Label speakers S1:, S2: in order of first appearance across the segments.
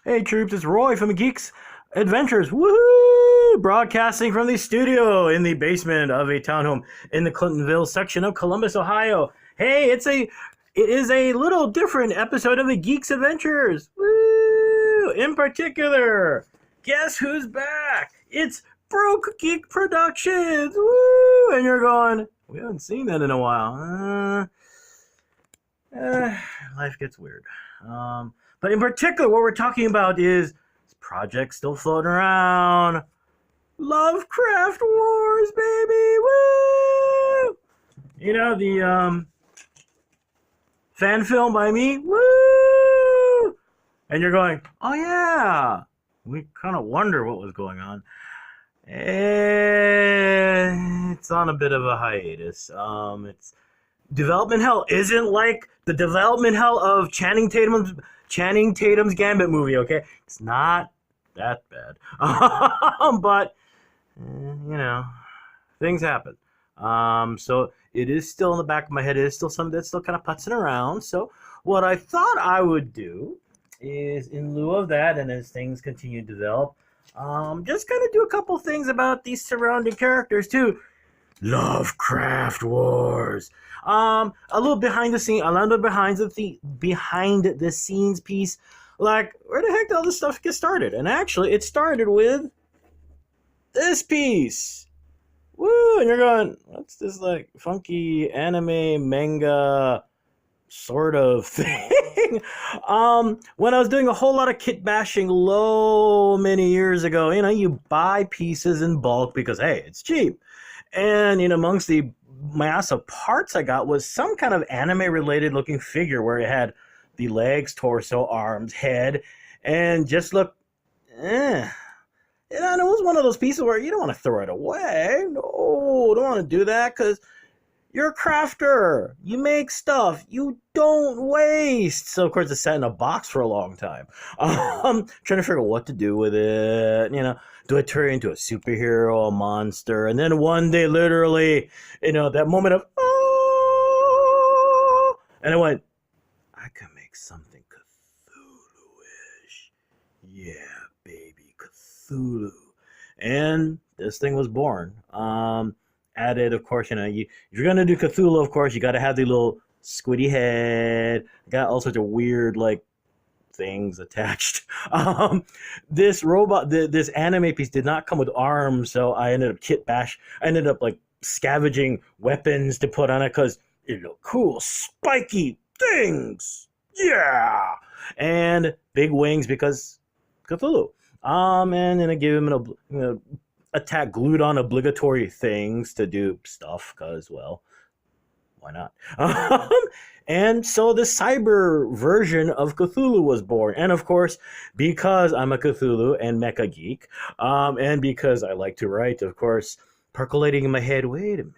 S1: Hey troops, it's Roy from Geeks Adventures. Woohoo! Broadcasting from the studio in the basement of a townhome in the Clintonville section of Columbus, Ohio. Hey, it is a little different episode of the Geeks Adventures. Woo! In particular, guess who's back? It's Broke Geek Productions. Woo! And you're going, we haven't seen that in a while. Life gets weird. But in particular, what we're talking about is this project still floating around. Lovecraft Wars, baby! Woo! You know, the fan film by me? Woo! And you're going, oh yeah! We kind of wonder what was going on. It's on a bit of a hiatus. It's development hell isn't like the development hell of Channing Tatum's Gambit movie, okay? It's not that bad. But, you know, things happen. So it is still in the back of my head. It is still something that's still kind of putzing around. So what I thought I would do is, in lieu of that, and as things continue to develop, just kind of do a couple things about these surrounding characters, too. Lovecraft Wars. A little behind the scenes piece, like where the heck did all this stuff get started? And actually, it started with this piece. Woo! And you're going, what's this like funky anime manga sort of thing? When I was doing a whole lot of kit bashing many years ago, you know, you buy pieces in bulk because hey, it's cheap. And amongst the mass of parts I got was some kind of anime-related looking figure where it had the legs, torso, arms, head, and just looked, and it was one of those pieces where you don't want to throw it away. No, don't want to do that because you're a crafter. You make stuff. You don't waste. So, of course, it's sat in a box for a long time. Trying to figure out what to do with it, Do I turn it into a superhero, a monster? And then one day, literally, that moment of, oh, and I went, I can make something Cthulhu-ish. Yeah, baby, Cthulhu. And this thing was born. Added, of course, if you're going to do Cthulhu, of course, you got to have the little squiddy head. Got all sorts of weird, things attached. This robot, this anime piece did not come with arms, so I ended up I ended up scavenging weapons to put on it because it looked cool, spiky things, yeah, and big wings because Cthulhu. And then I gave him attack glued on obligatory things to do stuff because, well, why not? And so the cyber version of Cthulhu was born. And of course, because I'm a Cthulhu and mecha geek, and because I like to write, of course, percolating in my head, wait a minute.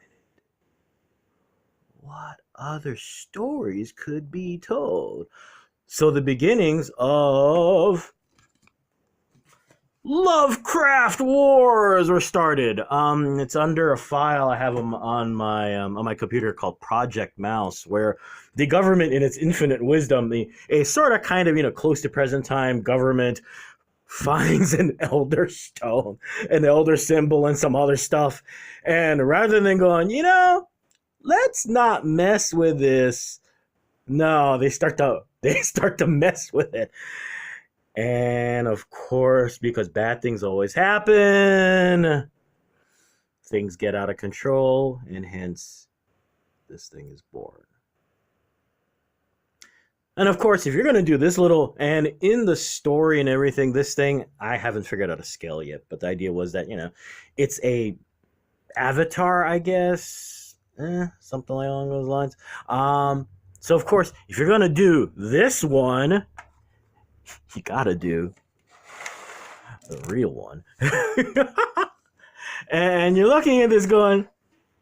S1: What other stories could be told? So the beginnings of Lovecraft Wars were started. It's under a file I have them on my computer called Project Mouse, where the government, in its infinite wisdom, a sort of kind of close to present time government finds an elder stone, an elder symbol, and some other stuff, and rather than going, let's not mess with this, no, they start to mess with it. And of course, because bad things always happen, things get out of control, and hence this thing is born. And of course, if you're going to do this little, and in the story and everything, this thing, I haven't figured out a scale yet, but the idea was that, it's a avatar, I guess, something along those lines. So of course, if you're going to do this one, you gotta do the real one. And you're looking at this going,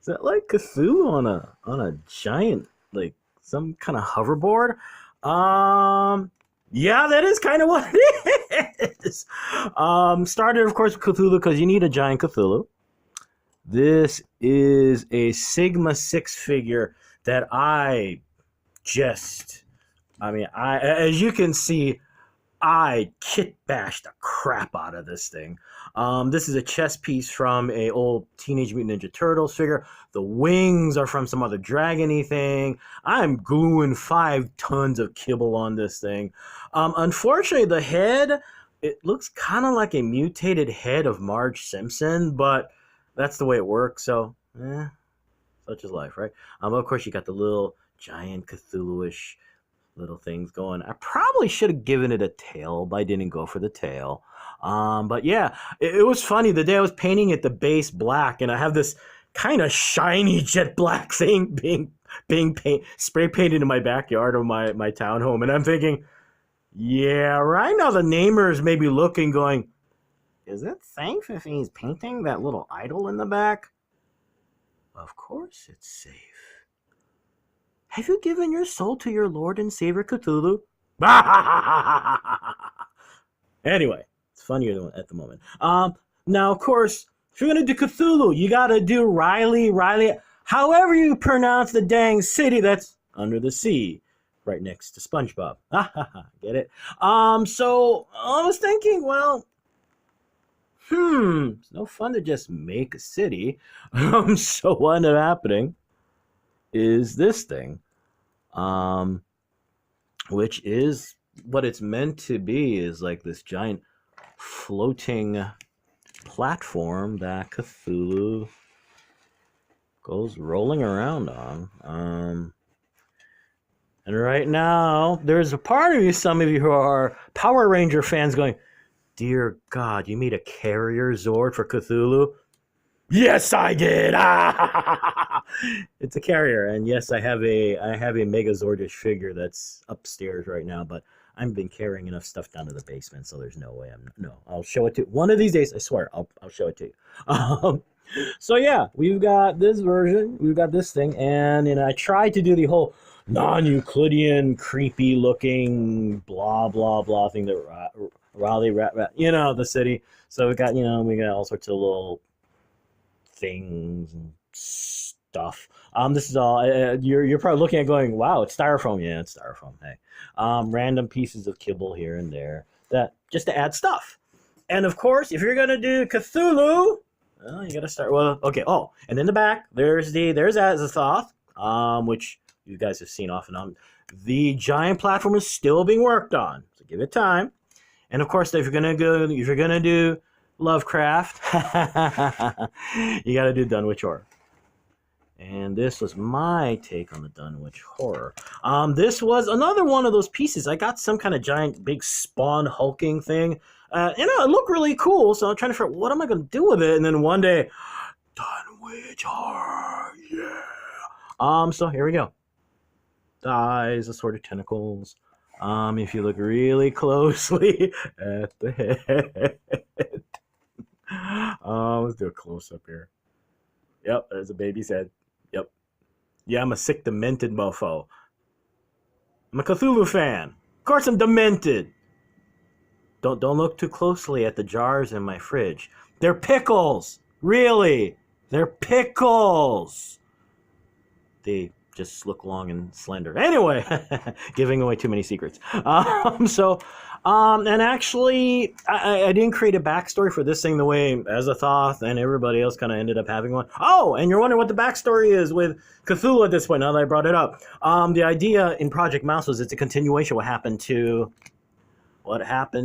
S1: is that like Cthulhu on a giant, some kind of hoverboard? Yeah, that is kind of what it is. Started, of course, with Cthulhu because you need a giant Cthulhu. This is a Sigma 6 figure that as you can see, I kit bashed the crap out of this thing. This is a chess piece from a old Teenage Mutant Ninja Turtles figure. The wings are from some other dragony thing. I'm gluing 5 tons of kibble on this thing. Unfortunately, the head, it looks kind of like a mutated head of Marge Simpson, but that's the way it works. So, such is life, right? Of course, you got the little giant Cthulhu-ish little things going. I probably should have given it a tail, but I didn't go for the tail. But yeah, it was funny. The day I was painting it the base black, and I have this kind of shiny jet black thing being spray painted in my backyard of my townhome, and I'm thinking, yeah, right now the namers may be looking, going, is it safe if he's painting that little idol in the back? Of course it's safe. Have you given your soul to your Lord and Savior Cthulhu? Anyway, it's funnier at the moment. Now, of course, if you're going to do Cthulhu, you got to do Riley. However you pronounce the dang city that's under the sea, right next to SpongeBob. Get it? So I was thinking, well, it's no fun to just make a city. So what ended up happening is this thing, which is what it's meant to be, is like this giant floating platform that Cthulhu goes rolling around on. And right now, there's a part of you, some of you who are Power Ranger fans, going, dear God, you made a carrier Zord for Cthulhu? Yes, I did. It's a carrier, and yes, I have a Megazordish figure that's upstairs right now, but I've been carrying enough stuff down to the basement, so there's no way I'll show it to you. One of these days, I swear, I'll show it to you. So yeah, we've got this version, we've got this thing, and I tried to do the whole non-Euclidean, creepy looking, blah blah blah thing that Raleigh, the city. So we got all sorts of little things and stuff. This is all you're probably looking at, going, wow, it's styrofoam. Yeah, it's styrofoam. Hey, random pieces of kibble here and there, that just to add stuff. And of course, if you're gonna do Cthulhu, well, you gotta start. Well, okay. Oh, and in the back, there's Azathoth, which you guys have seen off and on. The giant platform is still being worked on, so give it time. And of course, if you're gonna do Lovecraft, you got to do Dunwich Horror. And this was my take on the Dunwich Horror. This was another one of those pieces. I got some kind of giant, big spawn hulking thing. It looked really cool, so I'm trying to figure out what am I going to do with it. And then one day, Dunwich Horror, yeah. So here we go. Eyes, assorted tentacles. If you look really closely at the head. Let's do a close-up here. Yep, there's a baby's head. Yep. Yeah, I'm a sick, demented mofo. I'm a Cthulhu fan. Of course I'm demented. Don't look too closely at the jars in my fridge. They're pickles. Really. They're pickles. They just look long and slender. Anyway, giving away too many secrets. And actually, I didn't create a backstory for this thing the way Azathoth and everybody else kind of ended up having one. Oh, and you're wondering what the backstory is with Cthulhu at this point, now that I brought it up. The idea in Project Mouse was it's a continuation of what happened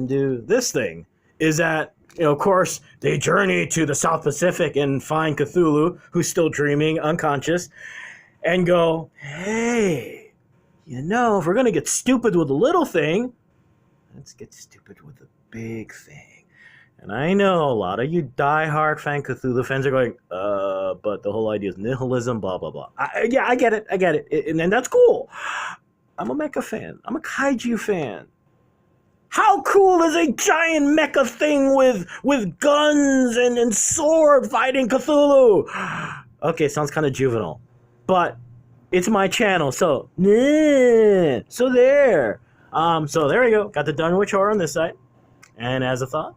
S1: to this thing. Is that, of course, they journey to the South Pacific and find Cthulhu, who's still dreaming, unconscious, and go, hey, if we're going to get stupid with a little thing, let's get stupid with a big thing. And I know a lot of you diehard fan Cthulhu fans are going, but the whole idea is nihilism, blah, blah, blah. I get it. And that's cool. I'm a mecha fan. I'm a kaiju fan. How cool is a giant mecha thing with guns and sword fighting Cthulhu? Okay, sounds kind of juvenile. But it's my channel, so there. So there we go. Got the Dunwich Horror on this side, and Azathoth,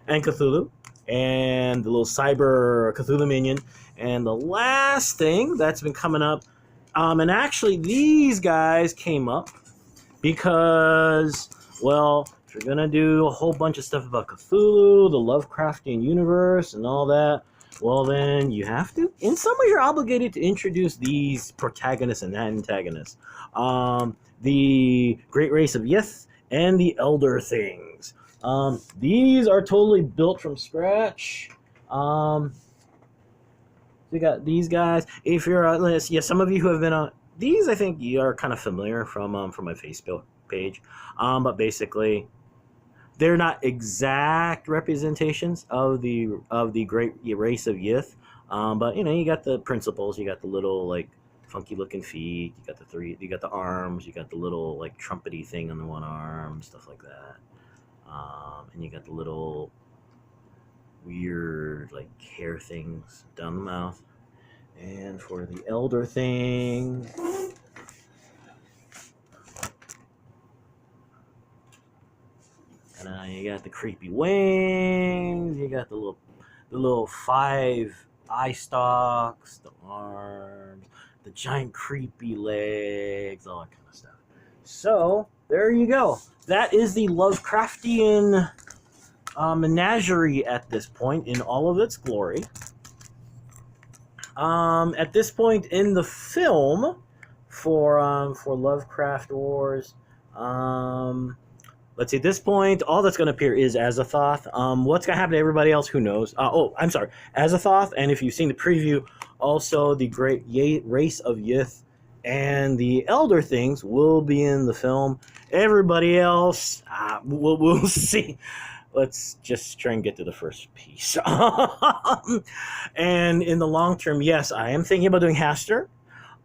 S1: and Cthulhu, and the little cyber Cthulhu minion, and the last thing that's been coming up. And actually, these guys came up because, well, if you're gonna do a whole bunch of stuff about Cthulhu, the Lovecraftian universe, and all that, well then you have to, in some way, you're obligated to introduce these protagonists and antagonists. The Great Race of Yith and the Elder Things. These are totally built from scratch. We got these guys. If you're on this, yeah, some of you who have been on these, I think you are kind of familiar from my Facebook page. But basically, they're not exact representations of the Great Race of Yith. But you know, you got the principles. You got the little like funky looking feet. You got the arms. You got the little like trumpety thing on the one arm, stuff like that. And you got the little weird like hair things down the mouth. And for the Elder Thing, and you got the creepy wings. You got the little 5 eye stalks, the arms, the giant creepy legs, all that kind of stuff. So there you go. That is the Lovecraftian menagerie at this point in all of its glory. At this point in the film for Lovecraft Wars, let's see, at this point, all that's going to appear is Azathoth. What's going to happen to everybody else? Who knows? I'm sorry, Azathoth, and if you've seen the preview, also the Great Race of Yith and the Elder Things will be in the film. Everybody else, we'll see. Let's just try and get to the first piece. And in the long term, yes, I am thinking about doing Haster.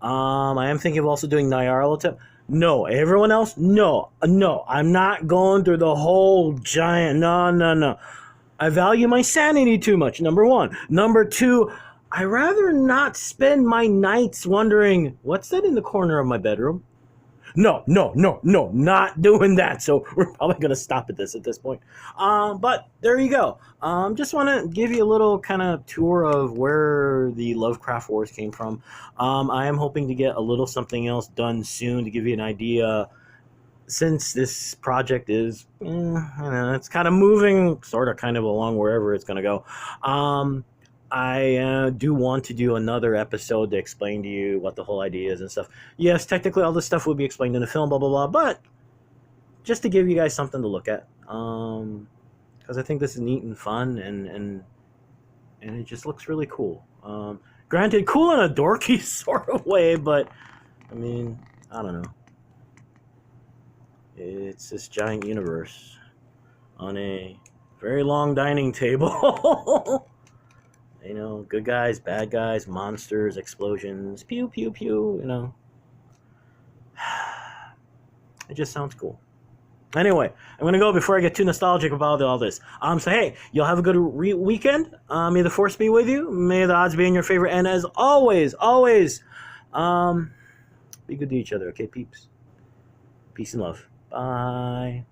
S1: I am thinking of also doing Nyarlathotep. No, everyone else, no. I'm not going through the whole giant. No. I value my sanity too much, number one. Number two, I rather not spend my nights wondering, what's that in the corner of my bedroom? No, not doing that. So we're probably going to stop at this point. But there you go. Just want to give you a little kind of tour of where the Lovecraft Wars came from. I am hoping to get a little something else done soon to give you an idea. Since this project is, it's kind of moving, sort of kind of along wherever it's going to go. I do want to do another episode to explain to you what the whole idea is and stuff. Yes, technically all this stuff will be explained in the film, blah, blah, blah, but just to give you guys something to look at. Because I think this is neat and fun, and it just looks really cool. Granted, cool in a dorky sort of way, but, I mean, I don't know. It's this giant universe on a very long dining table. You know, good guys, bad guys, monsters, explosions, pew, pew, pew, you know. It just sounds cool. Anyway, I'm going to go before I get too nostalgic about all this. So, hey, you'll have a good weekend. May the force be with you. May the odds be in your favor. And as always, be good to each other, okay, peeps? Peace and love. Bye.